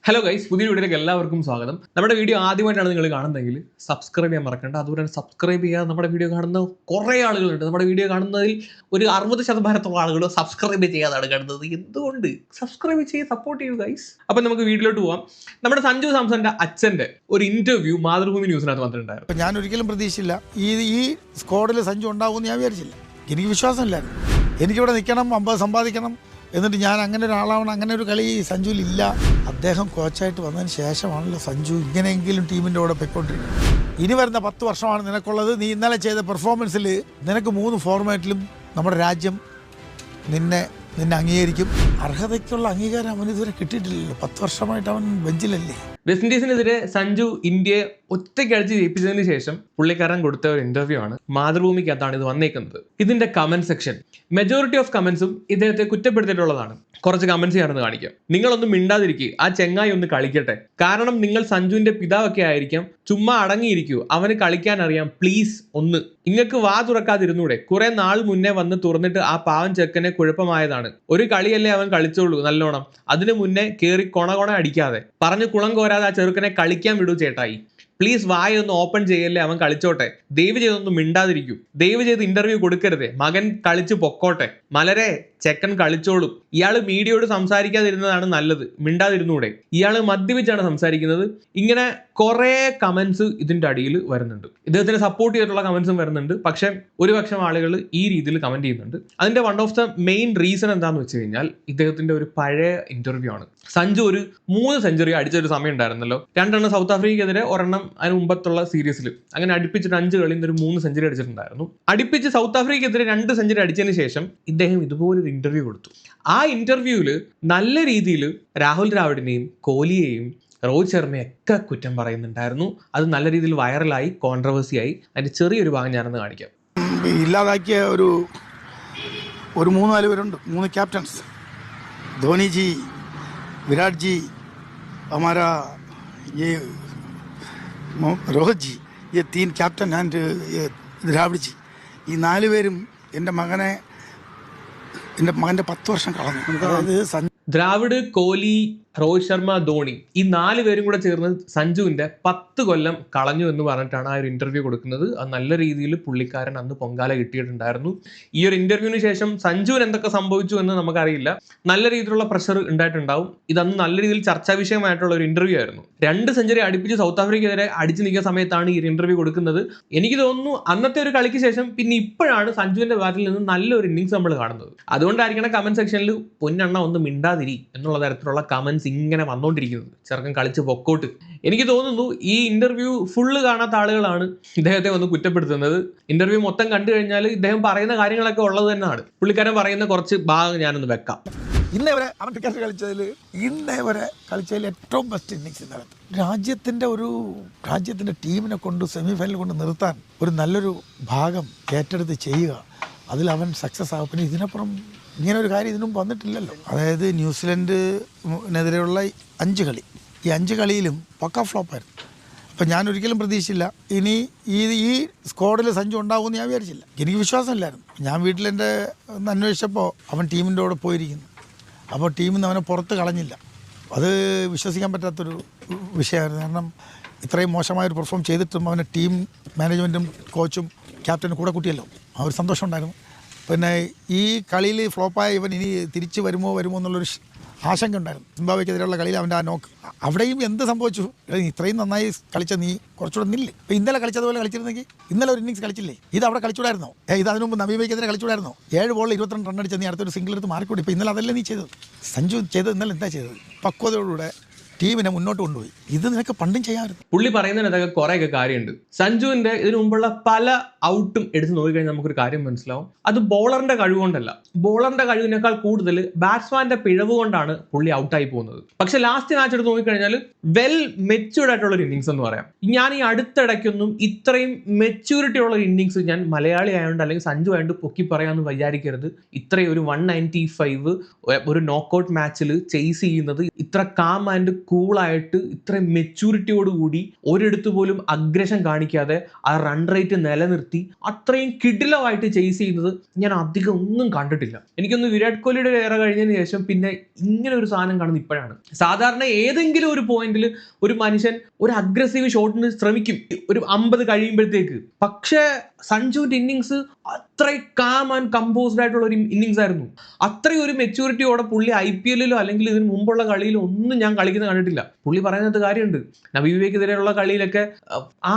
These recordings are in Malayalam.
ഹലോ ഗൈസ്, പുതിയ വീഡിയോയിലേക്ക് എല്ലാവർക്കും സ്വാഗതം. നമ്മുടെ വീഡിയോ ആദ്യമായിട്ടാണ് നിങ്ങൾ കാണുന്നതെങ്കിൽ സബ്സ്ക്രൈബ് ചെയ്യാൻ മറക്കണ്ട. അതുപോലെ തന്നെ സബ്സ്ക്രൈബ് ചെയ്യാൻ നമ്മുടെ വീഡിയോ കാണുന്ന കുറേ ആളുകളുണ്ട്. നമ്മുടെ വീഡിയോ കാണുന്നതിൽ ഒരു 60% ആളുകൾ സബ്സ്ക്രൈബ് ചെയ്യാതാണ് കാണുന്നത്. എന്തുകൊണ്ട്? സബ്സ്ക്രൈബ് ചെയ്ത് സപ്പോർട്ട് ചെയ്യൂ ഗൈസ്. അപ്പം നമുക്ക് വീഡിയോയിലോട്ട് പോവാം. നമ്മുടെ സഞ്ജു സാംസന്റെ അച്ഛന്റെ ഒരു ഇന്റർവ്യൂ മാതൃഭൂമി ന്യൂസിനകത്ത് വന്നിട്ടുണ്ടായിരുന്നു. ഞാൻ ഒരിക്കലും പ്രതീക്ഷിച്ചില്ല ഈ സ്ക്വാഡിൽ സഞ്ജു ഉണ്ടാവുമെന്ന് ഞാൻ വിചാരിച്ചില്ല. എനിക്ക് വിശ്വാസമില്ലായിരുന്നു. എനിക്കിവിടെ നിൽക്കണം, 50 സമ്പാദിക്കണം, എന്നിട്ട് ഞാൻ അങ്ങനെ ഒരാളാവണം, അങ്ങനെ ഒരു കളി സഞ്ജുവിലില്ല. അദ്ദേഹം കോച്ചായിട്ട് വന്നതിന് ശേഷമാണല്ലോ സഞ്ജു ഇങ്ങനെയെങ്കിലും ടീമിൻ്റെ കൂടെ പൊയ്ക്കൊണ്ടിരിക്കുന്നത്. ഇനി വരുന്ന 10 വർഷമാണ് നിനക്കുള്ളത്. നീ ഇന്നലെ ചെയ്ത പെർഫോമൻസിൽ നിനക്ക് 3 ഫോർമാറ്റിലും നമ്മുടെ രാജ്യം നിന്നെ അംഗീകരിക്കും. അർഹതയ്ക്കുള്ള അംഗീകാരം അവന് ഇതുവരെ കിട്ടിയിട്ടില്ലല്ലോ. 10 വർഷമായിട്ട് അവൻ ബെഞ്ചിലല്ലേ. വെസ്റ്റ് ഇൻഡീസിനെതിരെ സഞ്ജു ഇന്ത്യയെ ഒറ്റയ്ക്കടിച്ച് ജയിപ്പിച്ചതിന് ശേഷം പുള്ളിക്കാരൻ കൊടുത്ത ഒരു ഇന്റർവ്യൂ ആണ്. മാതൃഭൂമിക്കകത്താണ് ഇത് വന്നേക്കുന്നത്. ഇതിന്റെ കമന്റ് സെക്ഷൻ മെജോറിറ്റി ഓഫ് കമന്റ്സും ഇദ്ദേഹത്തെ കുറ്റപ്പെടുത്തിയിട്ടുള്ളതാണ്. കുറച്ച് കമന്റ്സ് ഞാനൊന്ന് കാണിക്കാം. നിങ്ങളൊന്നും മിണ്ടാതിരിക്കുക, ആ ചെങ്ങായി ഒന്ന് കളിക്കട്ടെ. കാരണം നിങ്ങൾ സഞ്ജുവിന്റെ പിതാവൊക്കെ ആയിരിക്കാം. ചുമ്മാ അടങ്ങിയിരിക്കൂ, അവന് കളിക്കാൻ അറിയാം. പ്ലീസ് ഒന്ന് ഇങ്ങക്ക് വാ തുറക്കാതിരുന്നൂടെ? കുറെ നാൾ മുന്നേ വന്ന് തുറന്നിട്ട് ആ പാവൻ ചെക്കനെ കുഴപ്പമായതാണ്. ഒരു കളിയല്ലേ അവൻ കളിച്ചോളൂ നല്ലോണം. അതിനു മുന്നേ കേറി കൊണ അടിക്കാതെ പറഞ്ഞ് കുളം കോരാതെ ആ ചെറുക്കനെ കളിക്കാൻ വിടൂ ചേട്ടായി. പ്ലീസ് വായൊന്ന് ഓപ്പൺ ചെയ്യല്ലേ, അവൻ കളിച്ചോട്ടെ. ദയവ് ചെയ്തൊന്നും മിണ്ടാതിരിക്കൂ. ദയവ് ചെയ്ത് ഇന്റർവ്യൂ കൊടുക്കരുതേ. മകൻ കളിച്ച് പൊക്കോട്ടെ. മലരെ ചെക്കൻ കളിച്ചോളും. ഇയാള് മീഡിയയോട് സംസാരിക്കാതിരുന്നതാണ് നല്ലത്. മിണ്ടാതിരുന്നൂടെ? ഇയാള് മദ്യപിച്ചാണ് സംസാരിക്കുന്നത്. ഇങ്ങനെ കുറെ കമന്റ്സ് ഇതിന്റെ അടിയിൽ വരുന്നുണ്ട്. ഇദ്ദേഹത്തിന് സപ്പോർട്ട് ചെയ്തിട്ടുള്ള കമന്റ്സും വരുന്നുണ്ട്. പക്ഷെ ഒരുപക്ഷം ആളുകൾ ഈ രീതിയിൽ കമന്റ് ചെയ്യുന്നുണ്ട്. അതിന്റെ one of the main reason എന്താന്ന് വെച്ച് കഴിഞ്ഞാൽ ഇദ്ദേഹത്തിന്റെ ഒരു പഴയ ഇന്റർവ്യൂ ആണ്. സഞ്ജു ഒരു 3 സെഞ്ചുറി അടിച്ചൊരു സമയം ഉണ്ടായിരുന്നല്ലോ. 2 സൗത്ത് ആഫ്രിക്കയ്ക്കെതിരെ, ഒരെണ്ണം അതിന് മുമ്പത്തുള്ള സീരീസിൽ. അങ്ങനെ അടുപ്പിച്ചിട്ട് 5 കളിയിൽ നിന്ന് ഒരു 3 സെഞ്ചുറി അടിച്ചിട്ടുണ്ടായിരുന്നു. അടുപ്പിച്ച് സൗത്ത് ആഫ്രിക്കയ്ക്കെതിരെ 2 സെഞ്ചുറി അടിച്ചതിന് ശേഷം ഇദ്ദേഹം ഇതുപോലൊരു ഇന്റർവ്യൂ കൊടുത്തു. ആ ഇന്റർവ്യൂവിൽ നല്ല രീതിയിൽ രാഹുൽ ദ്രാവിഡിനെയും കോഹ്ലിയെയും രോഹിത് ശർമ്മയൊക്കെ കുറ്റം പറയുന്നുണ്ടായിരുന്നു. അത് നല്ല രീതിയിൽ വൈറലായി, കോൺട്രവേഴ്സിയായി. അതിന്റെ ചെറിയൊരു ഭാഗം ഞാനൊന്ന് കാണിക്കാം. ഇല്ലാതാക്കിയ ഒരു 3-4 പേരുണ്ട്. 3 captains. Dhoni G, Virat G, हमारा ये रोहित जी, ये 3 कैप्टन एंड ये द्രാവിഡ് ജി. ഈ 4 പേരും എൻ്റെ മകൻ്റെ 10 വർഷം കളഞ്ഞു. അതായത് ദ്രാവിഡ്, കോഹ്ലി, രോഹിത് ശർമ്മ, ധോണി, ഈ 4 പേരും കൂടെ ചേർന്ന് സഞ്ജുവിന്റെ 10 കൊല്ലം കളഞ്ഞു എന്ന് പറഞ്ഞിട്ടാണ് ആ ഒരു ഇന്റർവ്യൂ കൊടുക്കുന്നത്. അത് നല്ല രീതിയിൽ പുള്ളിക്കാരൻ അന്ന് പൊങ്കാല കിട്ടിയിട്ടുണ്ടായിരുന്നു. ഈ ഒരു ഇന്റർവ്യൂവിന് ശേഷം സഞ്ജുവിന് എന്തൊക്കെ സംഭവിച്ചു എന്ന് നമുക്കറിയില്ല. നല്ല രീതിയിലുള്ള പ്രഷർ ഉണ്ടായിട്ടുണ്ടാവും. ഇതന്ന് നല്ല രീതിയിൽ ചർച്ചാ വിഷയമായിട്ടുള്ള ഒരു ഇന്റർവ്യൂ ആയിരുന്നു. 2 സെഞ്ചുറി അടുപ്പിച്ച് സൗത്ത് ആഫ്രിക്കയ്ക്കെതിരെ അടിച്ചു നിൽക്കുന്ന സമയത്താണ് ഈ ഇന്റർവ്യൂ കൊടുക്കുന്നത്. എനിക്ക് തോന്നുന്നു അന്നത്തെ ഒരു കളിക്ക് ശേഷം പിന്നെ ഇപ്പോഴാണ് സഞ്ജുവിന്റെ ബാറ്റിൽ നിന്ന് നല്ലൊരു ഇന്നിങ്സ് നമ്മൾ കാണുന്നത്. അതുകൊണ്ടായിരിക്കണം കമന്റ് സെക്ഷനിൽ പൊന്നെണ്ണ ഒന്ന് മിണ്ടാതിരി എന്നുള്ള തരത്തിലുള്ള കമന്റ്സ് ഇങ്ങനെ വന്നുകൊണ്ടിരിക്കുന്നത്. ചെറുക്കൻ കളിച്ച് പൊക്കോട്ട്. എനിക്ക് തോന്നുന്നു ഈ ഇന്റർവ്യൂ ഫുള്ള് കാണാത്ത ആളുകളാണ് ഇദ്ദേഹത്തെ ഒന്ന് കുറ്റപ്പെടുത്തുന്നത്. ഇന്റർവ്യൂ മൊത്തം കണ്ടു കഴിഞ്ഞാൽ ഇദ്ദേഹം പറയുന്ന കാര്യങ്ങളൊക്കെ ഉള്ളത് തന്നെയാണ്. പുള്ളിക്കാരൻ പറയുന്ന കുറച്ച് ഭാഗം ഞാനൊന്ന് വെക്കാം. ഇന്നേ വരെ അവൻ ക്രിക്കറ്റ് കളിച്ചതിൽ ഏറ്റവും ബെസ്റ്റ് ഇന്നിങ്സ് ഇന്നലെ. രാജ്യത്തിൻ്റെ ടീമിനെ കൊണ്ട് സെമിഫൈനൽ കൊണ്ട് നിർത്താൻ ഒരു നല്ലൊരു ഭാഗം ഏറ്റെടുത്ത് ചെയ്യുക, അതിൽ അവൻ സക്സസ് ആവും. പിന്നെ ഇതിനപ്പുറം ഇങ്ങനെ ഒരു കാര്യം ഇതിനും വന്നിട്ടില്ലല്ലോ. അതായത് ന്യൂസിലൻഡിനെതിരെയുള്ള 5 കളി, ഈ 5 കളിയിലും പക്ക ഫ്ലോപ്പായിരുന്നു. അപ്പം ഞാൻ ഒരിക്കലും പ്രതീക്ഷിച്ചില്ല ഇനി ഈ സ്ക്വാഡിൽ സഞ്ജു ഉണ്ടാവുമെന്ന് ഞാൻ വിചാരിച്ചില്ല. എനിക്ക് വിശ്വാസമില്ലായിരുന്നു. ഞാൻ വീട്ടിലെൻ്റെ അന്വേഷിച്ചപ്പോൾ അവൻ ടീമിൻ്റെ കൂടെ പോയിരിക്കുന്നു. അപ്പോൾ ടീമിൽ നിന്ന് അവനെ പുറത്ത് കളഞ്ഞില്ല. അത് വിശ്വസിക്കാൻ പറ്റാത്തൊരു വിഷയമായിരുന്നു. കാരണം ഇത്രയും മോശമായൊരു പെർഫോം ചെയ്തിട്ടും അവനെ ടീം മാനേജ്മെൻറ്റും കോച്ചും ക്യാപ്റ്റനും കൂടെ കൂട്ടിയല്ലോ. ആ ഒരു സന്തോഷം ഉണ്ടായിരുന്നു. പിന്നെ ഈ കളിയിൽ ഫ്ലോപ്പായ ഇവൻ ഇനി തിരിച്ച് വരുമോ എന്നുള്ളൊരു ആശങ്ക ഉണ്ടായിരുന്നു. സിംബാബ്വേക്കെതിരെയുള്ള കളിയിൽ അവൻ്റെ ആ നോക്ക്. അവിടെയും എന്ത് സംഭവിച്ചു? ഇത്രയും നന്നായി കളിച്ച നീ കുറച്ചുകൂടെ നില്ല്. ഇപ്പോൾ ഇന്നലെ കളിച്ചതുപോലെ കളിച്ചിരുന്നെങ്കിൽ ഇന്നലെ ഒരു ഇന്നിങ്സ് കളിച്ചില്ലേ? ഇത് അവിടെ കളിച്ചൂടായിരുന്നോ? ഇത് അതിന് മുമ്പ് നബീബയ്ക്കെതിരെ കളിച്ചൂടായിരുന്നോ? 7 ബോളിൽ 22 റൺ അടിച്ച നീ അടുത്തൊരു സിംഗിൾ എടുത്ത് മാറിക്കൂടി. ഇപ്പോൾ ഇന്നലെ അതല്ലേ നീ ചെയ്തത്? സഞ്ജു ചെയ്തത് ഇന്നലെ എന്താ ചെയ്തത്? പക്വതയോടുകൂടെ ടീമിനെ മുന്നോട്ട് കൊണ്ടുപോയി. ഇത് നിനക്ക് പണ്ടും ചെയ്യാമായിരുന്നു. പുള്ളി പറയുന്നതിനൊക്കെ കുറേയൊക്കെ കാര്യമുണ്ട്. സഞ്ജുവിന്റെ ഇതിനു മുമ്പുള്ള പല ഔട്ടും എടുത്ത് നോക്കിക്കഴിഞ്ഞാൽ നമുക്കൊരു കാര്യം മനസ്സിലാവും. അത് ബോളറിന്റെ കഴിവ് കൊണ്ടല്ല. ബോളറിന്റെ കഴിവിനേക്കാൾ കൂടുതൽ ബാറ്റ്സ്മാന്റെ പിഴവ് കൊണ്ടാണ് പുള്ളി ഔട്ടായി പോകുന്നത്. പക്ഷെ ലാസ്റ്റ് മാച്ച് എടുത്ത് നോക്കിക്കഴിഞ്ഞാൽ വെൽ മെച്യൂർഡ് ആയിട്ടുള്ള ഒരു ഇന്നിങ്സ് എന്ന് പറയാം. ഞാൻ ഈ അടുത്തിടയ്ക്കൊന്നും ഇത്രയും മെച്യൂരിറ്റി ഉള്ള ഒരു ഇന്നിങ്സ് ഞാൻ മലയാളി ആയതുകൊണ്ട് അല്ലെങ്കിൽ സഞ്ജു ആയതുകൊണ്ട് പൊക്കി പറയാമെന്ന് വിചാരിക്കരുത്. ഇത്രയും ഒരു 195 ഒരു നോക്കൌട്ട് മാച്ചിൽ ചേസ് ചെയ്യുന്നത്, ഇത്ര കാം ആൻഡ് കൂളായിട്ട് ഇത്ര ഇത്രയും മെച്യൂരിറ്റിയോടുകൂടി ഒരിടത്ത് പോലും അഗ്രഷൻ കാണിക്കാതെ ആ റൺ റേറ്റ് നിലനിർത്തി അത്രയും കിടിലമായിട്ട് ചേസ് ചെയ്യുന്നത് ഞാൻ അധികം ഒന്നും കണ്ടിട്ടില്ല. എനിക്കൊന്ന് വിരാട് കോഹ്ലിയുടെ ഏറെ കഴിഞ്ഞതിന് ശേഷം പിന്നെ ഇങ്ങനെ ഒരു സാധനം കാണുന്നത് ഇപ്പോഴാണ്. സാധാരണ ഏതെങ്കിലും ഒരു പോയിന്റിൽ ഒരു മനുഷ്യൻ ഒരു അഗ്രസീവ് ഷോട്ടിന് ശ്രമിക്കും ഒരു 50 കഴിയുമ്പോഴത്തേക്ക്. പക്ഷേ സഞ്ജുവിന്റെ ഇന്നിങ്സ് അത്രയും കാം ആൻഡ് കമ്പോസ്ഡ് ആയിട്ടുള്ള ഒരു ഇന്നിങ്സ് ആയിരുന്നു. അത്രയും ഒരു മെച്യൂരിറ്റിയോടെ പുള്ളി IPL-ലോ അല്ലെങ്കിൽ ഇതിന് മുമ്പുള്ള കളിയിലോ ഒന്നും ഞാൻ കളിക്കുന്നത് കണ്ടിട്ടില്ല. പുള്ളി പറയുന്നത് കാര്യമുണ്ട്, നബി വിവേക്കെതിരെയുള്ള കളിയിലൊക്കെ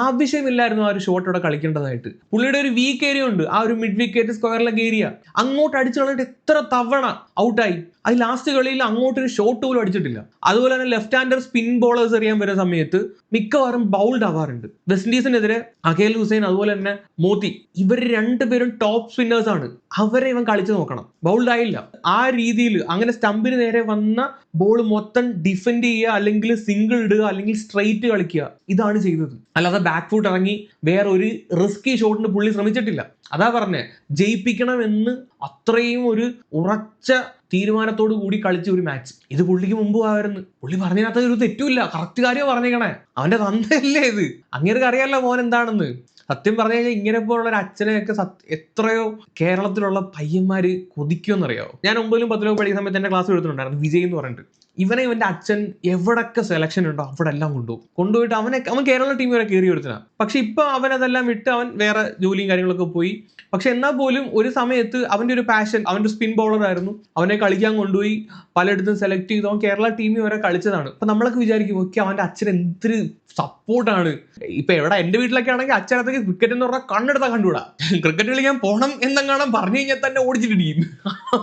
ആവശ്യമില്ലായിരുന്നു ആ ഒരു ഷോട്ടോടെ കളിക്കേണ്ടതായിട്ട്. പുള്ളിയുടെ ഒരു വീക്ക് ഏരിയ ഉണ്ട്, ആ ഒരു മിഡ് വിക്കറ്റ് സ്ക്വയറിലൊക്കെ ഏരിയ, അങ്ങോട്ട് അടിച്ചു കളഞ്ഞിട്ട് എത്ര തവണ ഔട്ടായി. അത് ലാസ്റ്റ് കളിയിൽ അങ്ങോട്ടൊരു ഷോട്ട് പോലും അടിച്ചിട്ടില്ല. അതുപോലെ തന്നെ ലെഫ്റ്റ് ഹാൻഡർ സ്പിൻ ബോളേഴ്സ് എറിയാൻ വരുന്ന സമയത്ത് മിക്കവാറും ബൗൾഡ് ആവാറുണ്ട്. വെസ്റ്റ് ഇൻഡീസിനെതിരെ അഖേൽ ഹുസൈൻ അതുപോലെ തന്നെ മോത്തി, ഇവർ രണ്ടുപേരും ടോപ്പ് സ്പിന്നേഴ്സ് ആണ്. അവരെ ഇവൻ കളിച്ചു നോക്കണം, ബൗൾഡ് ആയില്ല. ആ രീതിയിൽ അങ്ങനെ സ്റ്റമ്പിന് നേരെ വന്ന ബോൾ മൊത്തം ഡിഫെൻഡ് ചെയ്യുക, അല്ലെങ്കിൽ സിംഗിൾ ഇടുക, അല്ലെങ്കിൽ സ്ട്രെയിറ്റ് കളിക്കുക, ഇതാണ് ചെയ്തത്. അല്ലാതെ ബാക്ക് ഫുട്ട് ഇറങ്ങി വേറെ ഒരു റിസ്കി ഷോട്ടിന് പുള്ളി ശ്രമിച്ചിട്ടില്ല. അതാ പറഞ്ഞേ, ജയിപ്പിക്കണമെന്ന് അത്രയും ഒരു ഉറച്ച തീരുമാനത്തോടു കൂടി കളിച്ച ഒരു മാച്ച്. ഇത് പുള്ളിക്ക് മുമ്പ് ആയിരുന്നു. പുള്ളി പറഞ്ഞതിനകത്ത് ഒരു തെറ്റുമില്ല, കറക്റ്റ് കാര്യം പറഞ്ഞേക്കണേ. അവന്റെ തന്തയല്ലേ ഇത്, അങ്ങേർക്ക് അറിയാലോ മോൻ എന്താണെന്ന്. സത്യം പറഞ്ഞു കഴിഞ്ഞാൽ ഇങ്ങനെ പോലുള്ള ഒരു അച്ഛനെയൊക്കെ എത്രയോ കേരളത്തിലുള്ള പയ്യന്മാര് കൊതിക്കുമെന്നറിയാവോ. ഞാൻ 9ലും 10ലും പഠിക്കുന്ന സമയത്ത് എന്റെ ക്ലാസ് എടുത്തിട്ടുണ്ടായിരുന്നു, വിജയ് എന്ന് പറഞ്ഞിട്ട്. ഇവന്റെ അച്ഛൻ എവിടൊക്കെ സെലക്ഷൻ ഉണ്ടോ അവിടെ എല്ലാം കൊണ്ടുപോയിട്ട് അവൻ കേരള ടീം വരെ കയറി എടുത്തതാണ്. പക്ഷെ ഇപ്പൊ അവനതെല്ലാം വിട്ട് അവൻ വേറെ ജോലിയും കാര്യങ്ങളൊക്കെ പോയി. പക്ഷെ എന്നാൽ പോലും ഒരു സമയത്ത് അവന്റെ ഒരു പാഷൻ, അവന്റെ സ്പിൻ ബൗളർ ആയിരുന്നു, അവനെ കളിക്കാൻ കൊണ്ടുപോയി പലയിടത്തും സെലക്ട് ചെയ്ത് അവൻ കേരള ടീമിൽ വരെ കളിച്ചതാണ്. അപ്പൊ നമ്മളൊക്കെ വിചാരിക്കും, ഓക്കെ അവന്റെ അച്ഛൻ എന്തൊരു സപ്പോർട്ടാണ്. ഇപ്പൊ എവിടെ എന്റെ വീട്ടിലൊക്കെ ആണെങ്കിൽ അച്ഛനത്തേക്ക് ക്രിക്കറ്റ് എന്ന് പറഞ്ഞാൽ കണ്ണെടുത്താൽ കണ്ടുകൂടാ. ക്രിക്കറ്റ് കളിക്കാൻ പോകണം എന്നെങ്ങാനും പറഞ്ഞു കഴിഞ്ഞാൽ തന്നെ ഓടിച്ചിട്ടിരിക്കും,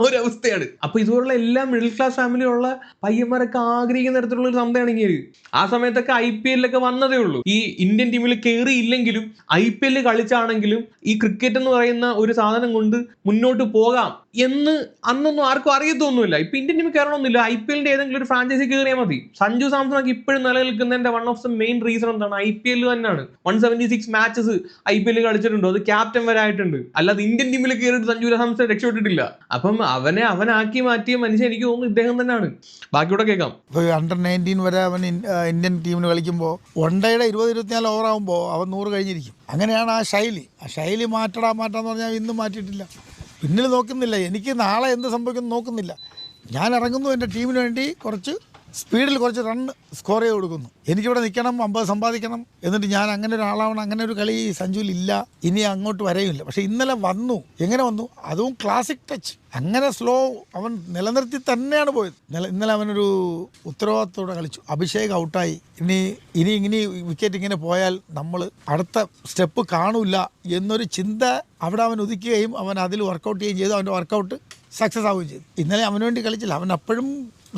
ഒരു അവസ്ഥയാണ്. അപ്പൊ ഇതുപോലുള്ള എല്ലാ മിഡിൽ ക്ലാസ് ഫാമിലിയുള്ള പയ്യന്മാരൊക്കെ ആഗ്രഹിക്കുന്ന തരത്തിലുള്ള ഒരു തന്തയാണെങ്കിൽ ആ സമയത്തൊക്കെ IPL-ലൊക്കെ വന്നതേ ഉള്ളൂ. ഈ ഇന്ത്യൻ ടീമിൽ കയറിയില്ലെങ്കിലും IPL കളിച്ചാണെങ്കിലും ഈ ക്രിക്കറ്റ് എന്ന് പറയുന്ന ഒരു സാധനം കൊണ്ട് മുന്നോട്ട് പോകാം എന്ന് അന്നൊന്നും ആർക്കും അറിയത്തൊന്നുമില്ല. ഇപ്പൊ ഇന്ത്യൻ ടീമിൽ കയറണമെന്നില്ല, IPL-ന്റെ ഏതെങ്കിലും ഒരു ഫ്രാഞ്ചൈസി കയറിയാൽ മതി. സഞ്ജു സാംസണൊക്കെ ഇപ്പോഴും നിലനിൽക്കുന്നതിന്റെ one of the main reason എന്താണ്? IPL തന്നെയാണ്. 176 മാച്ചസ് IPL കളിച്ചിട്ടുണ്ട്, അത് ക്യാപ്റ്റൻ വരെ ആയിട്ടുണ്ട്. അല്ലാതെ ഇന്ത്യൻ ടീമിൽ കയറിയിട്ട് സഞ്ജു സാംസൺ രക്ഷപ്പെട്ടിട്ടില്ല. അപ്പം അവനാക്കി മാറ്റിയ മനുഷ്യൻ എനിക്ക് തോന്നുന്നു ഇദ്ദേഹം തന്നെയാണ്. ബാക്കിയോടെ കേൾക്കാം. ഇപ്പോൾ അണ്ടർ-19 വരെ അവൻ ഇന്ത്യൻ ടീമിന് കളിക്കുമ്പോൾ വൺഡേയുടെ 20-24 ഓവറാകുമ്പോൾ അവൻ 100 കഴിഞ്ഞിരിക്കും. അങ്ങനെയാണ് ആ ശൈലി മാറ്റാന്ന് പറഞ്ഞാൽ ഇന്നും മാറ്റിയിട്ടില്ല. പിന്നിൽ നോക്കുന്നില്ല, എനിക്ക് നാളെ എന്ത് സംഭവിക്കുന്നു നോക്കുന്നില്ല. ഞാൻ ഇറങ്ങുന്നു, എൻ്റെ ടീമിന് വേണ്ടി കുറച്ച് സ്പീഡിൽ കുറച്ച് റൺ സ്കോർ ചെയ്ത് കൊടുക്കുന്നു. എനിക്കിവിടെ നിൽക്കണം, 50 സമ്പാദിക്കണം, എന്നിട്ട് ഞാൻ അങ്ങനെ ഒരാളാവണം. അങ്ങനെ ഒരു കളി സഞ്ജുവിൽ ഇല്ല, ഇനി അങ്ങോട്ട് വരെയുമില്ല. പക്ഷെ ഇന്നലെ വന്നു. എങ്ങനെ വന്നു? അതും ക്ലാസിക് ടച്ച്. അങ്ങനെ സ്ലോ അവൻ നിലനിർത്തി തന്നെയാണ് പോയത്. ഇന്നലെ അവനൊരു ഉത്തരവാദിത്തോടെ കളിച്ചു. അഭിഷേക് ഔട്ടായി. ഇനി വിക്കറ്റ് ഇങ്ങനെ പോയാൽ നമ്മൾ അടുത്ത സ്റ്റെപ്പ് കാണൂല എന്നൊരു ചിന്ത അവിടെ അവൻ ഉദിക്കുകയും അവൻ അതിൽ വർക്കൗട്ട് ചെയ്യുകയും ചെയ്തു. അവൻ്റെ വർക്കൗട്ട് സക്സസ് ആവുകയും ചെയ്തു. ഇന്നലെ അവന് വേണ്ടി കളിച്ചില്ല. അവൻ അപ്പോഴും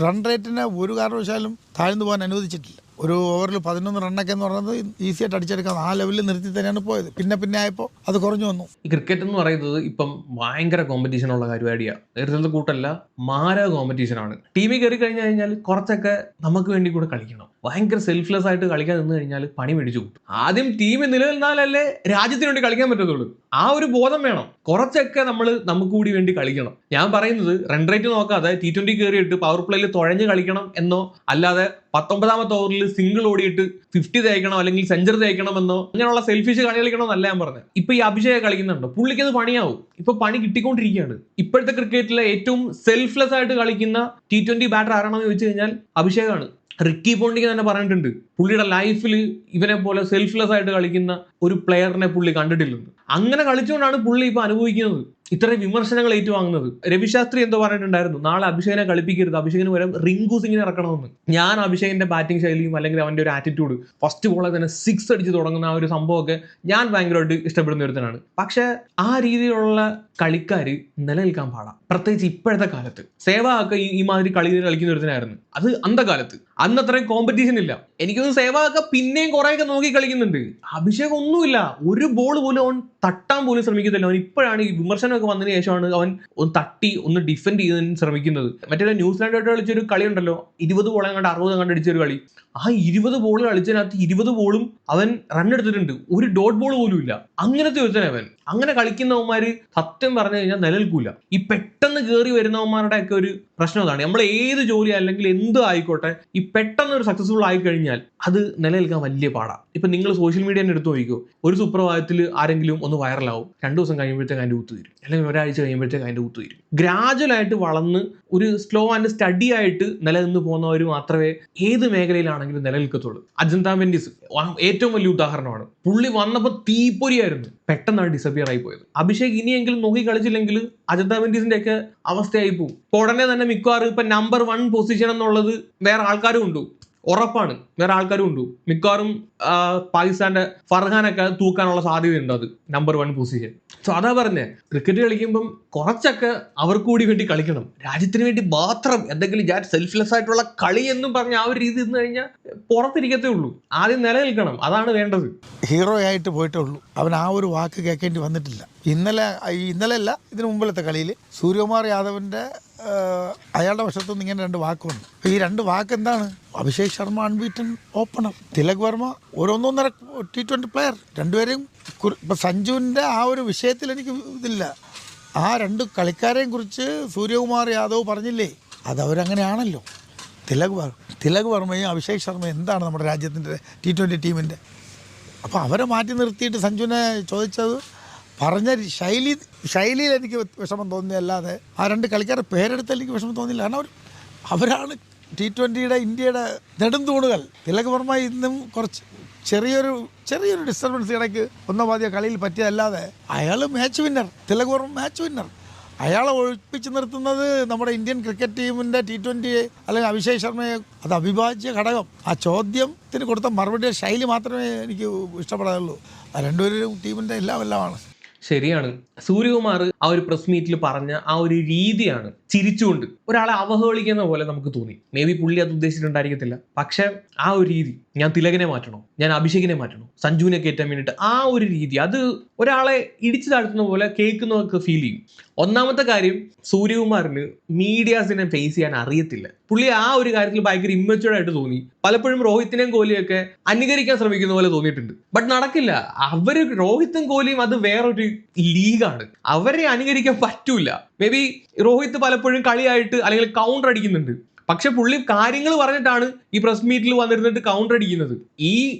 റൺ റേറ്റിനെ ഒരു കാരണവശാലും താഴ്ന്നു പോകാൻ അനുവദിച്ചിട്ടില്ല. ഒരു ഓവറിൽ 11 റണ്ണൊക്കെ എന്ന് പറയുന്നത് ഈസിയായിട്ട് അടിച്ചെടുക്കാം. ആ ലെവലിൽ നിർത്തി തന്നെയാണ് പോയത്. പിന്നെ ആയപ്പോൾ അത് കുറഞ്ഞു വന്നു. ഈ ക്രിക്കറ്റ് എന്ന് പറയുന്നത് ഇപ്പം ഭയങ്കര കോമ്പറ്റീഷൻ ഉള്ള പരിപാടിയാണ്. നേരത്തെ കൂട്ടല്ല, മാരക കോമ്പറ്റീഷനാണ്. ടീമിൽ കയറി കഴിഞ്ഞാൽ കുറച്ചൊക്കെ നമുക്ക് വേണ്ടി കൂടെ കളിക്കണം. ഭയങ്കര സെൽഫ്ലെസ് ആയിട്ട് കളിക്കാൻ നിന്ന് കഴിഞ്ഞാൽ പണി മേടിച്ചു കൂട്ടും. ആദ്യം ടീം നിലനിന്നാലല്ലേ രാജ്യത്തിന് വേണ്ടി കളിക്കാൻ പറ്റത്തുള്ളൂ. ആ ഒരു ബോധം വേണം. കുറച്ചൊക്കെ നമുക്ക് കൂടി വേണ്ടി കളിക്കണം. ഞാൻ പറയുന്നത് റൺ റേറ്റ് നോക്കാതെ T20 കയറിയിട്ട് പവർ പ്ലേയിൽ തുഴഞ്ഞ് കളിക്കണം എന്നോ, അല്ലാതെ 19ാമത്തെ ഓവറിൽ സിംഗിൾ ഓടിയിട്ട് 50 തേക്കണം അല്ലെങ്കിൽ സെഞ്ചുറി തേക്കണമെന്നോ അങ്ങനെയുള്ള സെൽഫിഷ് കളി കളിക്കണമെന്നല്ല ഞാൻ പറഞ്ഞത്. ഇപ്പൊ ഈ അഭിഷേക് കളിക്കുന്നുണ്ടോ? പുള്ളിക്ക് അത് പണിയാവും. ഇപ്പൊ പണി കിട്ടിക്കൊണ്ടിരിക്കുകയാണ്. ഇപ്പോഴത്തെ ക്രിക്കറ്റിലെ ഏറ്റവും സെൽഫ്ലെസ് ആയിട്ട് കളിക്കുന്ന T20 ബാറ്റർ ആരാണെന്ന് ചോദിച്ചു കഴിഞ്ഞാൽ അഭിഷേകാണ്. റിക്കി പോണ്ടിങ് തന്നെ പറഞ്ഞിട്ടുണ്ട്, പുള്ളിയുടെ ലൈഫിൽ ഇവനെ പോലെ സെൽഫ്ലെസ് ആയിട്ട് കളിക്കുന്ന ഒരു പ്ലെയറിനെ പുള്ളി കണ്ടിട്ടില്ലെന്ന്. അങ്ങനെ കളിച്ചുകൊണ്ടാണ് പുള്ളി ഇപ്പൊ അനുഭവിക്കുന്നത്, ഇത്രയും വിമർശനങ്ങൾ ഏറ്റുവാങ്ങുന്നത്. രവിശാസ്ത്രി എന്തോ പറഞ്ഞിട്ടുണ്ടായിരുന്നു, നാളെ അഭിഷേകിനെ കളിപ്പിക്കരുത്, അഭിഷേകിന് വരെ റിങ്കു സിംഗിനെ ഇറക്കണമെന്ന്. ഞാൻ അഭിഷേകിന്റെ ബാറ്റിംഗ് ശൈലിയും അല്ലെങ്കിൽ അവന്റെ ഒരു ആറ്റിറ്റ്യൂഡ്, ഫസ്റ്റ് ബോളിൽ തന്നെ 6 അടിച്ച് തുടങ്ങുന്ന ആ ഒരു സംഭവമൊക്കെ ഞാൻ ഭയങ്കരമായിട്ട് ഇഷ്ടപ്പെടുന്ന ഒരുത്തനാണ്. പക്ഷെ ആ രീതിയിലുള്ള കളിക്കാർ നിലനിൽക്കാൻ പാടാം, പ്രത്യേകിച്ച് ഇപ്പോഴത്തെ കാലത്ത്. സേവാഗ് ഈ മാതിരി കളിക്കുന്ന ഒരുത്തനായിരുന്നു. അത് അന്തകാലത്ത്. അന്ന് അത്രയും കോമ്പറ്റീഷൻ ഇല്ല. എനിക്കൊന്ന് സേവാഗ് പിന്നെയും കുറെയൊക്കെ നോക്കി കളിക്കുന്നുണ്ട്. അഭിഷേക് ഒന്നുമില്ല, ഒരു ബോൾ പോലും അവൻ തട്ടാൻ പോലും ശ്രമിക്കുന്നില്ല. അവൻ ഇപ്പോഴാണ് ഈ വിമർശനമൊക്കെ വന്നതിന് ശേഷമാണ് അവൻ ഒന്ന് തട്ടി ഒന്ന് ഡിഫെൻഡ് ചെയ്യുന്നതിന് ശ്രമിക്കുന്നത്. മറ്റേ ന്യൂസിലാൻഡായിട്ട് കളിച്ചൊരു കളി ഉണ്ടല്ലോ, 20 ബോളെ കണ്ട് 60 കണ്ടടിച്ചൊരു കളി. ആ 20 ബോൾ കളിച്ചതിനകത്ത് 20 ബോളും അവൻ റൺ എടുത്തിട്ടുണ്ട്, ഒരു ഡോട്ട് ബോൾ പോലും ഇല്ല. അങ്ങനത്തെ ഒരുത്തനെ അവൻ. അങ്ങനെ കളിക്കുന്നവന്മാര് സത്യം പറഞ്ഞു കഴിഞ്ഞാൽ നിലനിൽക്കൂല. ഈ പെട്ടെന്ന് കയറി വരുന്നവന്മാരുടെ ഒക്കെ ഒരു പ്രശ്നം അതാണ്. നമ്മൾ ഏത് ജോലി അല്ലെങ്കിൽ എന്ത് ആയിക്കോട്ടെ, ഈ പെട്ടെന്ന് ഒരു സക്സസ്ഫുൾ ആയി കഴിഞ്ഞാൽ അത് നിലനിൽക്കാൻ വലിയ പാടാണ്. ഇപ്പൊ നിങ്ങൾ സോഷ്യൽ മീഡിയ എടുത്ത് നോക്കിക്കോ, ഒരു സുപ്രഭാതത്തിൽ ആരെങ്കിലും ഒന്ന് വൈറലാവും, 2 ദിവസം കഴിയുമ്പോഴത്തേക്ക് അതിന്റെ ഊത്ത് തീരും, അല്ലെങ്കിൽ ഒരാഴ്ച കഴിയുമ്പോഴത്തേക്ക് അതിന്റെ ഊത്ത് തീരും. ഗ്രാജുവൽ ആയിട്ട് വളർന്ന് ഒരു സ്ലോ ആൻഡ് സ്റ്റഡി ആയിട്ട് നിലനിന്ന് പോകുന്നവർ മാത്രമേ ഏത് മേഖലയിലാണെങ്കിലും നിലനിൽക്കത്തുള്ളൂ. അജന്ത മെൻഡിസ് ഏറ്റവും വലിയ ഉദാഹരണമാണ്. പുള്ളി വന്നപ്പോൾ തീപ്പൊരിയായിരുന്നു, പെട്ടെന്നാണ് ഡിസപ്പിയർ ആയി പോയത്. അഭിഷേക് ഇനിയെങ്കിലും നോക്കി കളിച്ചില്ലെങ്കിൽ അജന്ത മെൻഡിസിന്റെ ഒക്കെ അവസ്ഥയായി പോകും. ഉടനെ തന്നെ മിക്കവാറും ഇപ്പൊ നമ്പർ 1 പൊസിഷൻ എന്നുള്ളത് വേറെ ആൾക്കാരും ഉണ്ട്, ഉറപ്പാണ്, വേറെ ആൾക്കാരും ഉണ്ട്. മിക്കവാറും പാകിസ്ഥാന്റെ ഫർഹാനൊക്കെ തൂക്കാനുള്ള സാധ്യതയുണ്ട് അത് നമ്പർ 1 പൊസിഷൻ. സോ അതാ പറഞ്ഞേ, ക്രിക്കറ്റ് കളിക്കുമ്പം കുറച്ചൊക്കെ അവർക്ക് കൂടി വേണ്ടി കളിക്കണം, രാജ്യത്തിന് വേണ്ടി മാത്രം എന്തെങ്കിലും സെൽഫ്ലെസ് ആയിട്ടുള്ള കളി എന്നും പറഞ്ഞ ആ ഒരു രീതി നിന്ന് കഴിഞ്ഞാൽ പുറത്തിരിക്കത്തേ ഉള്ളൂ. ആദ്യം നിലനിൽക്കണം, അതാണ് വേണ്ടത്. ഹീറോ ആയിട്ട് പോയിട്ടേ ഉള്ളൂ. അവൻ ആ ഒരു വാക്ക് കേൾക്കേണ്ടി വന്നിട്ടില്ല. ഇന്നലെ അല്ല, ഇതിനു മുമ്പിലത്തെ കളിയിൽ സൂര്യകുമാർ യാദവിൻ്റെ അയാളുടെ വശത്തുനിന്ന് ഇങ്ങനെ 2 വാക്കുണ്ട്. ഈ 2 വാക്ക് എന്താണ്? അഭിഷേക് ശർമ്മ അൺബീറ്റൻ ഓപ്പണർ, തിലക് വർമ്മ ഒരു 1.5 T20 പ്ലെയർ. രണ്ടുപേരെയും ഇപ്പം സഞ്ജുവിൻ്റെ ആ ഒരു വിഷയത്തിൽ എനിക്ക് ഇതില്ല. ആ 2 കളിക്കാരെയും കുറിച്ച് സൂര്യകുമാർ യാദവ് പറഞ്ഞില്ലേ, അതവരങ്ങനെയാണല്ലോ. തിലക് വർമ്മയും അഭിഷേക് ശർമ്മയും എന്താണ് നമ്മുടെ രാജ്യത്തിൻ്റെ T20 ടീമിൻ്റെ. അപ്പോൾ അവരെ മാറ്റി നിർത്തിയിട്ട് സഞ്ജുവിനെ ചോദിച്ചത് പറഞ്ഞ ശൈലിയിൽ എനിക്ക് വിഷമം തോന്നിയല്ലാതെ ആ 2 കളിക്കാരുടെ പേരെടുത്ത് എനിക്ക് വിഷമം തോന്നിയില്ല. കാരണം അവരാണ് T20യുടെ ഇന്ത്യയുടെ നെടുംതൂണുകൾ. തിലക് വർമ്മ ഇന്നും കുറച്ച് ചെറിയൊരു ഡിസ്റ്റർബൻസ് ഇടയ്ക്ക് ഒന്നാമതിയ കളിയിൽ പറ്റിയതല്ലാതെ അയാൾ match winner. Tilak Varma match winner. അയാളെ ഒഴിപ്പിച്ച് നിർത്തുന്നത് നമ്മുടെ ഇന്ത്യൻ ക്രിക്കറ്റ് ടീമിൻ്റെ T20 അല്ലെങ്കിൽ അഭിഷേക് ശർമ്മയെ, അത് അവിഭാജ്യ ഘടകം. ആ ചോദ്യത്തിന് കൊടുത്ത മറുപടിയുടെ ശൈലി മാത്രമേ എനിക്ക് ഇഷ്ടപ്പെടാറുള്ളൂ. ആ 2 ടീമിൻ്റെ എല്ലാമാണ്. ശരിയാണ്. സൂര്യകുമാർ ആ ഒരു പ്രസ് മീറ്റിൽ പറഞ്ഞ ആ ഒരു രീതിയാണ് ചിരിച്ചുകൊണ്ട് ഒരാളെ അവഹേളിക്കുന്ന പോലെ നമുക്ക് തോന്നി. മേ ബി പുള്ളി അത് ഉദ്ദേശിച്ചിട്ടുണ്ടായിരിക്കത്തില്ല. പക്ഷെ ആ ഒരു രീതി, ഞാൻ തിലകിനെ മാറ്റണോ, ഞാൻ അഭിഷേകിനെ മാറ്റണോ, സഞ്ജുവിനെ കയറ്റാൻ വേണ്ടിയിട്ട് ആ ഒരു രീതി, അത് ഒരാളെ ഇടിച്ചു താഴ്ത്തുന്ന പോലെ കേൾക്കുന്നവർക്ക് ഫീൽ ചെയ്യും. ഒന്നാമത്തെ കാര്യം, സൂര്യകുമാറിന് മീഡിയാസിനെ ഫേസ് ചെയ്യാൻ അറിയത്തില്ല. പുള്ളി ആ ഒരു കാര്യത്തിൽ ഭയങ്കര ഇമ്മച്യൂർഡ് ആയിട്ട് തോന്നി. പലപ്പോഴും രോഹിത്തിനെയും കോഹ്ലിയൊക്കെ അനുകരിക്കാൻ ശ്രമിക്കുന്ന പോലെ തോന്നിയിട്ടുണ്ട്. ബട്ട് നടക്കില്ല. അവര് രോഹിത്തും കോഹ്ലിയും അത് വേറൊരു ലീഗാണ്, അവരെ അനുകരിക്കാൻ പറ്റൂല. മേ ബി രോഹിത്ത് പലപ്പോഴും കളിയായിട്ട് അല്ലെങ്കിൽ കൗണ്ടർ അടിക്കുന്നുണ്ട്, പക്ഷെ പുള്ളി കാര്യങ്ങൾ പറഞ്ഞിട്ടാണ് ഈ പ്രസ് മീറ്റിൽ വന്നിരുന്നിട്ട് കൗണ്ടർ അടിക്കുന്നത്. ഈ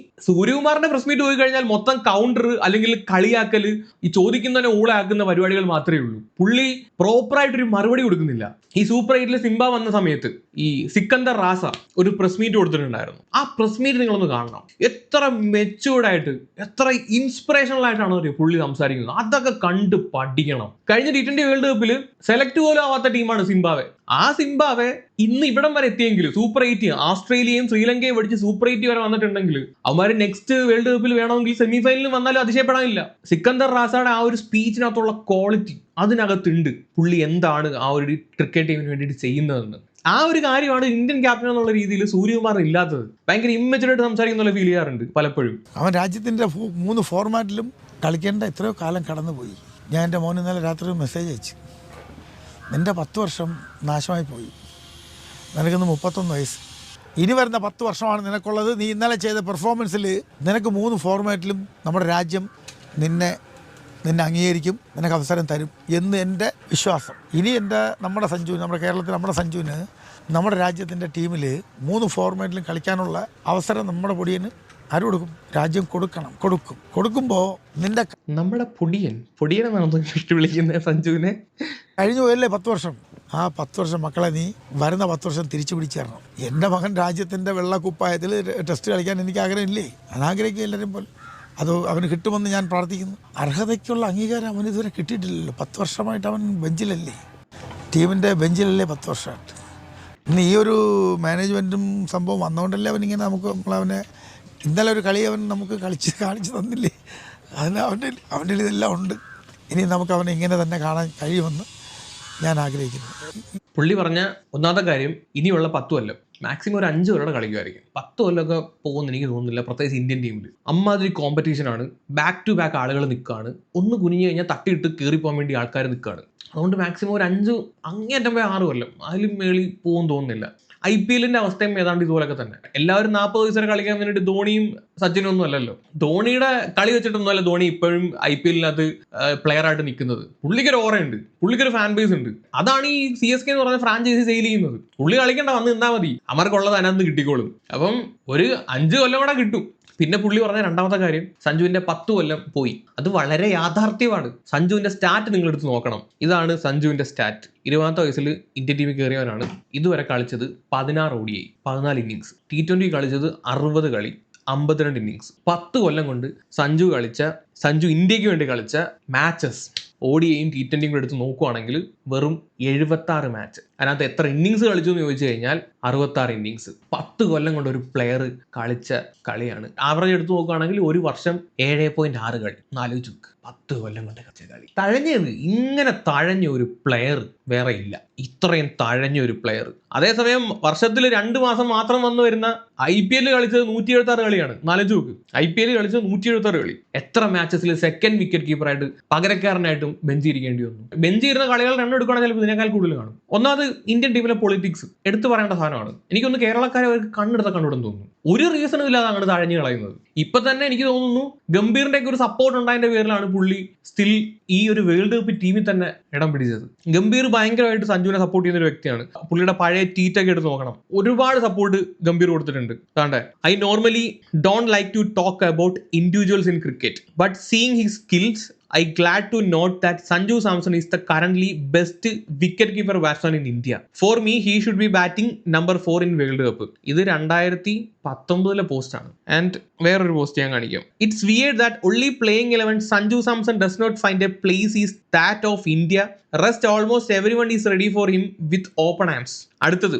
സൂര്യകുമാറിന്റെ പ്രസ് മീറ്റ് പോയി കഴിഞ്ഞാൽ മൊത്തം കൗണ്ടർ അല്ലെങ്കിൽ കളിയാക്കല്, ഈ ചോദിക്കുന്നതിനെ ഊളാക്കുന്ന പരിപാടികൾ മാത്രമേ ഉള്ളൂ. പുള്ളി പ്രോപ്പറായിട്ടൊരു മറുപടി കൊടുക്കുന്നില്ല. ഈ സൂപ്പർ 8 സിംബ വന്ന സമയത്ത് ഈ സിക്കന്ദർ റാസ ഒരു പ്രസ് മീറ്റ് കൊടുത്തിട്ടുണ്ടായിരുന്നു. ആ പ്രസ് മീറ്റ് നിങ്ങളൊന്ന് കാണണം. എത്ര മെച്ചൂർഡായിട്ട്, എത്ര ഇൻസ്പിറേഷണൽ ആയിട്ടാണ് ഒരു പുള്ളി സംസാരിക്കുന്നത്. അതൊക്കെ കണ്ട് പഠിക്കണം. കഴിഞ്ഞ T20 വേൾഡ് കപ്പിൽ സെലക്ട് പോലും ആവാത്ത ടീമാണ് സിംബാവെ. ആ സിംബാവെ ഇന്ന് ഇവിടം വരെ എത്തിയെങ്കിൽ സൂപ്പർ 8 ഓസ്ട്രേലിയയും ശ്രീലങ്കയും പഠിച്ച് സൂപ്പർ 8 വരെ വന്നിട്ടുണ്ടെങ്കിൽ അവന്മാർ നെക്സ്റ്റ് വേൾഡ് കപ്പിൽ വേണമെങ്കിൽ സെമി ഫൈനലിൽ വന്നാലും അതിശയപ്പെടാനില്ല. സിക്കന്ദർ റാസയുടെ ആ ഒരു സ്പീച്ചിനകത്തുള്ള ക്വാളിറ്റി അതിനകത്തുണ്ട്. പുള്ളി എന്താണ് ആ ഒരു ക്രിക്കറ്റ് ടീമിന് വേണ്ടിയിട്ട് ചെയ്യുന്നതെന്ന്. ആ ഒരു കാര്യമാണ് ഇന്ത്യൻ ക്യാപ്റ്റൻ എന്നുള്ള രീതിയിൽ സൂര്യകുമാറിന് ഇല്ലാത്തത്. ഭയങ്കര ഇമ്മച്ചുറായിട്ട് സംസാരിക്കുന്ന ഫീൽ ചെയ്യാറുണ്ട് പലപ്പോഴും. അവൻ രാജ്യത്തിൻ്റെ 3 ഫോർമാറ്റിലും കളിക്കേണ്ട എത്രയോ കാലം കടന്നുപോയി. ഞാൻ എൻ്റെ മോന് ഇന്നലെ രാത്രി മെസ്സേജ് അയച്ചു, നിൻ്റെ 10 വർഷം നാശമായി പോയി, നിനക്കിന്ന് 31 വയസ്സ്, ഇനി വരുന്ന 10 വർഷമാണ് നിനക്കുള്ളത്. നീ ഇന്നലെ ചെയ്ത പെർഫോമൻസിൽ നിനക്ക് 3 ഫോർമാറ്റിലും നമ്മുടെ രാജ്യം നിന്നെ അംഗീകരിക്കും, നിനക്ക് അവസരം തരും എന്ന് എൻ്റെ വിശ്വാസം. ഇനി നമ്മുടെ സഞ്ജുവിന്, നമ്മുടെ കേരളത്തിൽ നമ്മുടെ സഞ്ജുവിന് നമ്മുടെ രാജ്യത്തിൻ്റെ ടീമിൽ 3 ഫോർമാറ്റിലും കളിക്കാനുള്ള അവസരം നമ്മുടെ പൊടിയന് ആര് കൊടുക്കും? രാജ്യം കൊടുക്കുമ്പോൾ നമ്മുടെ പൊടിയനെന്നാണ് വിളിക്കുന്നത് സഞ്ജുവിനെ. കഴിഞ്ഞു പോയല്ലേ 10 വർഷം. ആ 10 വർഷം മക്കളെ നീ വരുന്ന 10 വർഷം തിരിച്ചു പിടിച്ചു തരണം. എൻ്റെ മകൻ രാജ്യത്തിൻ്റെ വെള്ളക്കുപ്പായത്തിൽ ടെസ്റ്റ് കളിക്കാൻ എനിക്ക് ആഗ്രഹമില്ലേ? അനാഗ്രഹിക്കുക എല്ലാവരും പോലെ. അത് അവന് കിട്ടുമെന്ന് ഞാൻ പ്രാർത്ഥിക്കുന്നു. അർഹതയ്ക്കുള്ള അംഗീകാരം അവന് ഇതുവരെ കിട്ടിയിട്ടില്ലല്ലോ. 10 വർഷമായിട്ട് അവൻ ബെഞ്ചിലല്ലേ, ടീമിൻ്റെ ബെഞ്ചിലല്ലേ 10 വർഷമായിട്ട്. ഇന്ന് ഈ ഒരു മാനേജ്മെൻറ്റും സംഭവം വന്നുകൊണ്ടല്ലേ അവനിങ്ങനെ നമ്മളവനെ ഇന്നലെ ഒരു കളി അവൻ നമുക്ക് കാണിച്ചു തന്നില്ലേ? അതിന് അവൻ്റെ ഇതെല്ലാം ഉണ്ട്. ഇനി നമുക്ക് അവനെ ഇങ്ങനെ തന്നെ കാണാൻ കഴിയുമെന്ന് ഞാൻ ആഗ്രഹിക്കുന്നു. പുള്ളി പറഞ്ഞ ഒന്നാമത്തെ കാര്യം, ഇനിയുള്ള 10 കൊല്ലം മാക്സിമം ഒരു 5 കൊല്ലം കളിക്കുമായിരിക്കും. 10 കൊല്ലമൊക്കെ പോകുമെന്ന് എനിക്ക് തോന്നുന്നില്ല, പ്രത്യേകിച്ച് ഇന്ത്യൻ ടീമിൽ. അമ്മാതിരി കോമ്പറ്റീഷനാണ്, ബാക്ക് ടു ബാക്ക് ആളുകൾ നിൽക്കുകയാണ്. ഒന്ന് കുനിഞ്ഞു കഴിഞ്ഞാൽ തട്ടിയിട്ട് കയറിപ്പോകാൻ വേണ്ടി ആൾക്കാർ നിൽക്കുകയാണ്. അതുകൊണ്ട് മാക്സിമം ഒരു 5, അങ്ങേറ്റം പോയി 6 കൊല്ലം അതിലും മേളിൽ പോകും തോന്നുന്നില്ല. IPL അവസ്ഥയും ഏതാണ്ട് ഇതുപോലൊക്കെ തന്നെ. എല്ലാവരും 40 വയസ്സ് വരെ കളിക്കാൻ വേണ്ടിയിട്ട് ധോണിയും സച്ചിനും ഒന്നും അല്ലല്ലോ. ധോണിയുടെ കളി വെച്ചിട്ടൊന്നുമല്ല ധോണി ഇപ്പോഴും IPL പ്ലെയർ ആയിട്ട് നിൽക്കുന്നത്. പുള്ളിക്കൊരു ഓറയുണ്ട്, പുള്ളിക്കൊരു ഫാൻ ബേസ് ഉണ്ട്. അതാണ് ഈ CSK എന്ന് പറഞ്ഞ ഫ്രാഞ്ചൈസി സെയിൽ ചെയ്യുന്നത്. പുള്ളി കളിക്കണ്ട, വന്ന് നിന്നാൽ മതി, അവർക്കുള്ളത് അതിനകത്ത് കിട്ടിക്കോളും. അപ്പം ഒരു 5 കൊല്ലം കൂടെ കിട്ടും. പിന്നെ പുള്ളി പറഞ്ഞ രണ്ടാമത്തെ കാര്യം, സഞ്ജുവിന്റെ 10 കൊല്ലം പോയി. അത് വളരെ യാഥാർത്ഥ്യമാണ്. സഞ്ജുവിന്റെ സ്റ്റാറ്റ് നിങ്ങൾ എടുത്ത് നോക്കണം. ഇതാണ് സഞ്ജുവിന്റെ സ്റ്റാറ്റ്. 20ാമത്തെ വയസ്സിൽ ഇന്ത്യൻ ടീമിൽ കയറിയവനാണ്. ഇതുവരെ കളിച്ചത് 16 ODI, 14 ഇന്നിങ്സ്. T20 കളിച്ചത് 60 കളി, 52 ഇന്നിങ്സ്. 10 കൊല്ലം കൊണ്ട് സഞ്ജു ഇന്ത്യക്ക് വേണ്ടി കളിച്ച മാച്ചസ് ODIയും T20യും കൂടെ എടുത്ത് നോക്കുവാണെങ്കിൽ വെറും 76 മാച്ച്. അതിനകത്ത് എത്ര ഇന്നിങ്സ് കളിച്ചു എന്ന് ചോദിച്ചു കഴിഞ്ഞാൽ 66 ഇന്നിങ്സ്. 10 കൊല്ലം കൊണ്ട് ഒരു പ്ലെയർ കളിച്ച കളിയാണ്. ആവറേജ് എടുത്ത് നോക്കുകയാണെങ്കിൽ ഒരു വർഷം 7.6 കളി. 4 ചുക്ക് 10 കൊല്ലം കൊണ്ട് കളിച്ച കളി. തഴഞ്ഞത്, ഇങ്ങനെ തഴഞ്ഞ ഒരു പ്ലെയർ വേറെ ഇല്ല. ഇത്രയും തഴഞ്ഞ ഒരു പ്ലെയർ. അതേസമയം വർഷത്തിൽ 2 മാസം മാത്രം വന്നു വരുന്ന IPL കളിച്ചത് 176 കളിയാണ്. 4 ചുക്ക് IPL കളിച്ചത് 176 കളി. എത്ര മാച്ചസിൽ സെക്കൻഡ് വിക്കറ്റ് കീപ്പറായിട്ട് പകരക്കാരനായിട്ടും ബെഞ്ചിരിക്കേണ്ടി വന്നു. ബെഞ്ചിരുന്ന കളികൾ രണ്ടും എടുക്കുകയാണെങ്കിൽ ചിലപ്പോൾ ഇതിനേക്കാൾ കൂടുതൽ കാണും. ഒന്നാമത് ഇന്ത്യൻ ടീമിലെ പൊളിറ്റിക്സ് എടുത്തു പറയേണ്ട സാധനമാണ്. എനിക്കൊന്ന് കേരളക്കാരെ അവർക്ക് കണ്ണെടുത്താൻ തോന്നുന്നു. ഒരു റീസണും ഇല്ലാതെ അങ്ങോട്ട് തഴഞ്ഞു കളയുന്നത്. ഇപ്പൊ തന്നെ എനിക്ക് തോന്നുന്നു ഗംഭീറിന്റെ ഒക്കെ ഒരു സപ്പോർട്ട് ഉണ്ടായതിന്റെ പേരിലാണ് പുള്ളി സ്റ്റിൽ ഈ ഒരു വേൾഡ് കപ്പ് ടീമിൽ തന്നെ ഇടം പിടിച്ചത്. ഗംഭീർ ഭയങ്കരമായിട്ട് സഞ്ജുവിനെ സപ്പോർട്ട് ചെയ്യുന്ന ഒരു വ്യക്തിയാണ്. പുള്ളിയുടെ പഴയ ട്വീറ്റൊക്കെ എടുത്ത് നോക്കണം, ഒരുപാട് സപ്പോർട്ട് ഗംഭീർ കൊടുത്തിട്ടുണ്ട്. താണ്ടെ, I normally don't like to talk about individuals in cricket, but seeing his skills I glad to note that Sanju Samson is the currently best wicketkeeper batsman in India. For me, he should be batting number 4 in World Cup. ഇത് 2019 പോസ്റ്റാണ്. ആൻഡ് വേറൊരു പോസ്റ്റ് ഞാൻ കാണിക്കാം. It's weird that only playing 11 Sanju Samson does not find a place is that of India. Rest almost everyone is ready for him with open arms. അടുത്തത്,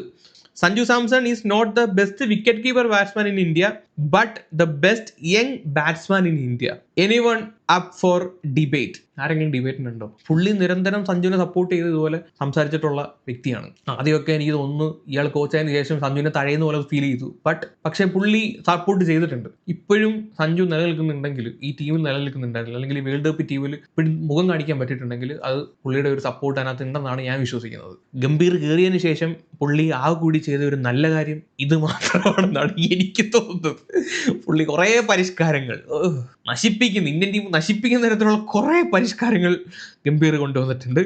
Sanju Samson is not the best wicketkeeper batsman in India, but the best young batsman in India. Anyone up for debate? ആരെങ്കിലും ഡിബേറ്റിനുണ്ടോ? പുള്ളി നിരന്തരം സഞ്ജുവിനെ സപ്പോർട്ട് ചെയ്ത് ഇതുപോലെ സംസാരിച്ചിട്ടുള്ള വ്യക്തിയാണ്. ആദ്യമൊക്കെ എനിക്ക് തോന്നുന്നു ഇയാൾ കോച്ചായതിനു ശേഷം സഞ്ജുവിനെ തഴയുന്ന പോലെ ഫീൽ ചെയ്തു. പക്ഷേ പുള്ളി സപ്പോർട്ട് ചെയ്തിട്ടുണ്ട്. ഇപ്പോഴും സഞ്ജു നിലനിൽക്കുന്നുണ്ടെങ്കിൽ, ഈ ടീമിൽ നിലനിൽക്കുന്നുണ്ടെങ്കിൽ, അല്ലെങ്കിൽ ഈ വേൾഡ് കപ്പ് ടീമിൽ മുഖം കാണിക്കാൻ പറ്റിയിട്ടുണ്ടെങ്കിൽ അത് പുള്ളിയുടെ ഒരു സപ്പോർട്ട് അതിനകത്ത് ഉണ്ടെന്നാണ് ഞാൻ വിശ്വസിക്കുന്നത്. ഗംഭീർ കയറിയതിന് ശേഷം പുള്ളി കൂടി ചെയ്ത ഒരു നല്ല കാര്യം ഇത് മാത്രമാണെന്നാണ് എനിക്ക് തോന്നുന്നത്. പുള്ളി കുറേ പരിഷ്കാരങ്ങൾ ഇന്ത്യൻ ടീം നശിപ്പിക്കുന്ന തരത്തിലുള്ള കുറേ പരിഷ്കാരങ്ങൾ ഗംഭീർ കൊണ്ടുവന്നിട്ടുണ്ട്.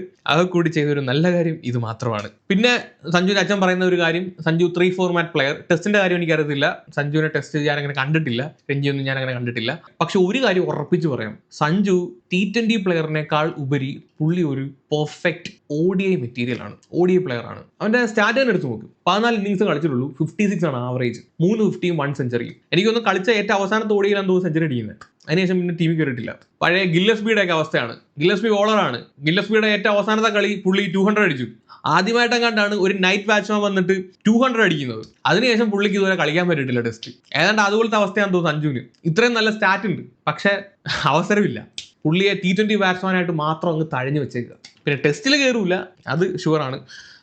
കൂടി ചെയ്തൊരു നല്ല കാര്യം ഇത് മാത്രമാണ്. പിന്നെ സഞ്ജുവിന്റെ അച്ഛൻ പറയുന്ന ഒരു കാര്യം, സഞ്ജു 3 ഫോർമാറ്റ് പ്ലെയർ. ടെസ്റ്റിന്റെ കാര്യം എനിക്കറിയത്തില്ല, സഞ്ജുവിനെ ടെസ്റ്റ് ഞാൻ അങ്ങനെ കണ്ടിട്ടില്ല, രഞ്ജിയൊന്നും ഞാൻ അങ്ങനെ കണ്ടിട്ടില്ല. പക്ഷെ ഒരു കാര്യം ഉറപ്പിച്ച് പറയാം, സഞ്ജു T20 പ്ലെയറിനേക്കാൾ ഉപരി പുള്ളി ഒരു പെർഫെക്റ്റ് ODI മെറ്റീരിയൽ ആണ്, ODI പ്ലെയർ ആണ്. അവന്റെ സ്റ്റാറ്റ് തന്നെ എടുത്ത് നോക്കും. 14 ഇന്നിങ്സ് കളിച്ചിട്ടുള്ളൂ, 56 ആണ് ആവറേജ്, 3 50യും 1 സെഞ്ചുറിയും. എനിക്കൊന്ന് കളിച്ച ഏറ്റവും അവസാനത്തെ ODI എന്തോ സെഞ്ചുറി അടിക്കുന്നത്. അതിനുശേഷം പിന്നെ ടീമിൽ കയറിയിട്ടില്ല. പഴയ ഗില്ലസ്ബിയുടെ ഒക്കെ അവസ്ഥയാണ്. ഗില്ലസ്ബി ബോളറാണ്. ഗില്ലസ്ബിയുടെ ഏറ്റവും അവസാനത്തെ കളി പുള്ളി 200 അടിച്ചു. ആദ്യമായിട്ടും കണ്ടാണ് ഒരു നൈറ്റ് ബാറ്റ്സ്മാൻ വന്നിട്ട് 200 അടിക്കുന്നത്. അതിനുശേഷം പുള്ളിക്ക് ഇതുവരെ കളിക്കാൻ പറ്റിയിട്ടില്ല ടെസ്റ്റ്. ഏതാണ്ട് അതുപോലത്തെ അവസ്ഥയാണെന്ന് തോന്നുന്നു സഞ്ജുവിന്. ഇത്രയും നല്ല സ്റ്റാറ്റ് ഉണ്ട്, പക്ഷെ അവസരമില്ല. പുള്ളിയെ T20 ബാറ്റ്സ്മാനായിട്ട് മാത്രം അങ്ങ് തഴഞ്ഞു വെച്ചേക്കുക. പിന്നെ ടെസ്റ്റിൽ കയറൂല, അത് ഷുവറാണ്.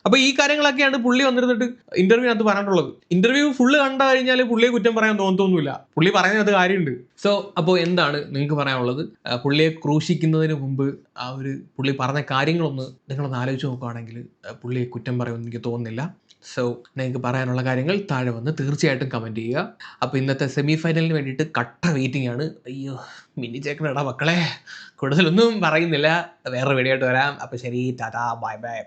അപ്പോൾ ഈ കാര്യങ്ങളൊക്കെയാണ് പുള്ളി വന്നിരുന്നിട്ട് ഇന്റർവ്യൂവിനകത്ത് പറഞ്ഞിട്ടുള്ളത്. ഇന്റർവ്യൂ ഫുള്ള് കണ്ടു കഴിഞ്ഞാൽ പുള്ളിയെ കുറ്റം പറയാൻ തോന്നുന്നില്ല. പുള്ളി പറയുന്നത് കാര്യമുണ്ട്. സോ അപ്പോൾ എന്താണ് നിങ്ങൾക്ക് പറയാനുള്ളത്? പുള്ളിയെ ക്രൂശിക്കുന്നതിന് മുമ്പ് പുള്ളി പറഞ്ഞ കാര്യങ്ങളൊന്ന് നിങ്ങളൊന്ന് ആലോചിച്ച് നോക്കുകയാണെങ്കിൽ പുള്ളിയെ കുറ്റം പറയുമെന്ന് എനിക്ക് തോന്നുന്നില്ല. സോ നിങ്ങൾക്ക് പറയാനുള്ള കാര്യങ്ങൾ താഴെ വന്ന് തീർച്ചയായിട്ടും കമൻറ്റ് ചെയ്യുക. അപ്പോൾ ഇന്നത്തെ സെമി ഫൈനലിന് വേണ്ടിയിട്ട് കട്ട വെയിറ്റിംഗ് ആണ്. അയ്യോ മിനി ചേക്കനടാ മക്കളെ, കൂടുതലൊന്നും പറയുന്നില്ല, വേറെ വീഡിയോ ആയിട്ട് വരാം. അപ്പോൾ ശരി, ടാറ്റാ, ബൈ ബൈ.